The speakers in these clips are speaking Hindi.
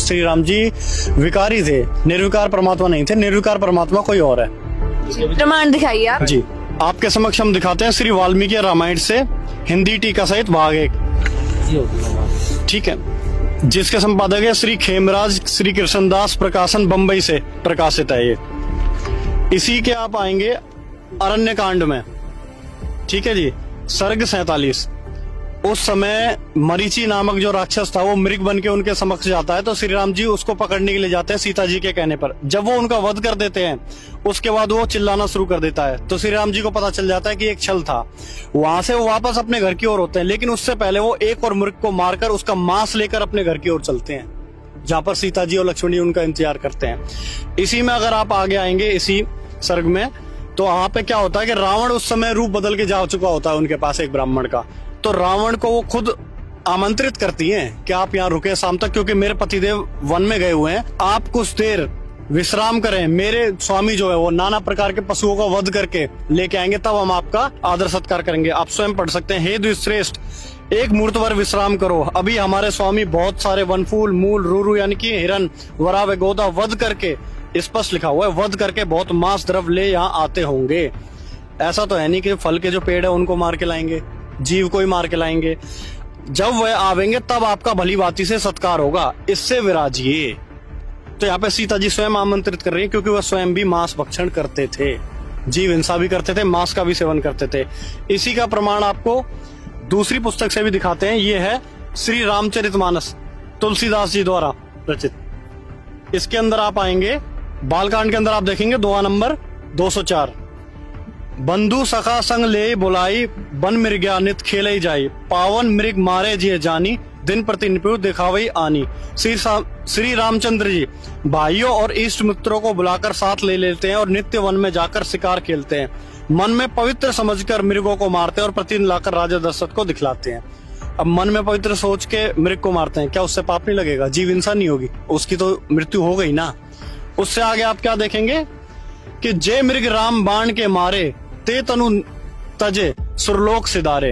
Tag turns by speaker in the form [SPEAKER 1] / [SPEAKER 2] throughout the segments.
[SPEAKER 1] श्री राम जी विकारी थे, निर्विकार परमात्मा नहीं थे। निर्विकार परमात्मा कोई और है।
[SPEAKER 2] प्रमाण दिखाइए आप।
[SPEAKER 1] जी, आपके समक्ष हम दिखाते हैं श्री वाल्मीकि रामायण से हिंदी टीका सहित भाग 1। ठीक है, जिसके संपादक है श्री खेमराज श्री कृष्णदास प्रकाशन, बंबई से प्रकाशित है ये। इसी के आप आएंगे अरण्य कांड में। ठीक है जी, सर्ग 47। उस समय मरीचि नामक जो राक्षस था वो मृग बन के उनके समक्ष जाता है, तो श्री राम जी उसको पकड़ने के लिए जाते हैं सीता जी के कहने पर। जब वो उनका वध कर देते हैं उसके बाद वो चिल्लाना शुरू कर देता है, तो श्री राम जी को पता चल जाता है कि एक छल था। वहां से वो वापस अपने घर की ओर होते हैं, लेकिन उससे पहले वो एक और मृग को मारकर उसका मांस लेकर अपने घर की ओर चलते हैं, जहां पर सीता जी और लक्ष्मण जी उनका इंतजार करते हैं। इसी में अगर आप आगे आएंगे इसी सर्ग में, तो वहां पे क्या होता है कि रावण उस समय रूप बदल के जा चुका होता है उनके पास एक ब्राह्मण का। तो रावण को वो खुद आमंत्रित करती हैं कि आप यहाँ रुके शाम तक, क्योंकि मेरे पतिदेव वन में गए हुए हैं, आप कुछ देर विश्राम करें। मेरे स्वामी जो है वो नाना प्रकार के पशुओं का वध करके लेके आएंगे, तब हम आपका आदर सत्कार करेंगे। आप स्वयं पढ़ सकते हैं, हे द्विश्रेष्ठ, एक मुहूर्त भर विश्राम करो। अभी हमारे स्वामी बहुत सारे वनफूल, मूल, रूरू यानी कि हिरन, वरा व गोदा वध करके, स्पष्ट लिखा हुआ है, वध करके बहुत मांस द्रव्य ले यहाँ आते होंगे। ऐसा तो है नहीं कि फल के जो पेड़ है उनको मार के लाएंगे, जीव को ही मार के लाएंगे। जब वह आवेंगे तब आपका भली भांति से सत्कार होगा, इससे विराजिए। तो यहाँ पे सीता जी स्वयं आमंत्रित कर रही है, क्योंकि वह स्वयं भी मांस भक्षण करते थे, जीव हिंसा भी करते थे, मांस का भी सेवन करते थे। इसी का प्रमाण आपको दूसरी पुस्तक से भी दिखाते हैं। ये है श्री रामचरितमानस, तुलसीदास जी द्वारा रचित। इसके अंदर आप आएंगे बालकांड के अंदर, आप देखेंगे दोहा नंबर 204। बंधु सखा संग ले बुलाई, बन मृग्या नित खेले जाई, पावन मृग मारे जिये जानी, दिन प्रति निपुण दिखावई आनी। श्री रामचंद्र जी भाइयों और इष्ट मित्रों को बुलाकर साथ ले लेते हैं और नित्य वन में जाकर शिकार खेलते हैं। मन में पवित्र समझकर मृगों को मारते हैं और प्रतिदिन लाकर राजा दशरथ को दिखलाते हैं। अब मन में पवित्र सोच के मृग को मारते हैं, क्या उससे पाप नहीं लगेगा? जीव हिंसा नहीं होगी, उसकी तो मृत्यु हो गई ना। उससे आगे आप क्या देखेंगे कि जय मृग राम बाण के मारे, ते तनु तजे सुरलोक सिधारे,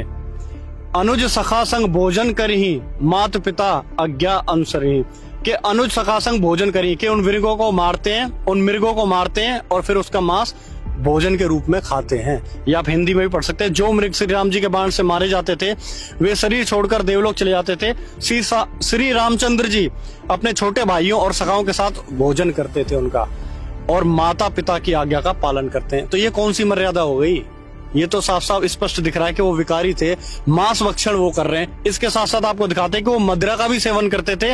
[SPEAKER 1] अनुज सखा संग भोजन करही, मात पिता आज्ञा अनुसरही। के अनुज सखा संग भोजन करी, के उन मृगों को मारते हैं, उन मृगों को मारते हैं और फिर उसका मांस भोजन के रूप में खाते हैं। या आप हिंदी में भी पढ़ सकते हैं, जो मृग श्री राम जी के बाण से मारे जाते थे वे शरीर छोड़कर देवलोक चले जाते थे। श्री रामचंद्र जी अपने छोटे भाइयों और सखाओं के साथ भोजन करते थे उनका, और माता पिता की आज्ञा का पालन करते हैं। तो ये कौन सी मर्यादा हो गई? ये तो साफ साफ स्पष्ट दिख रहा है कि वो विकारी थे, मांस भक्षण वो कर रहे हैं। इसके साथ साथ आपको दिखाते हैं कि वो मदिरा का भी सेवन करते थे,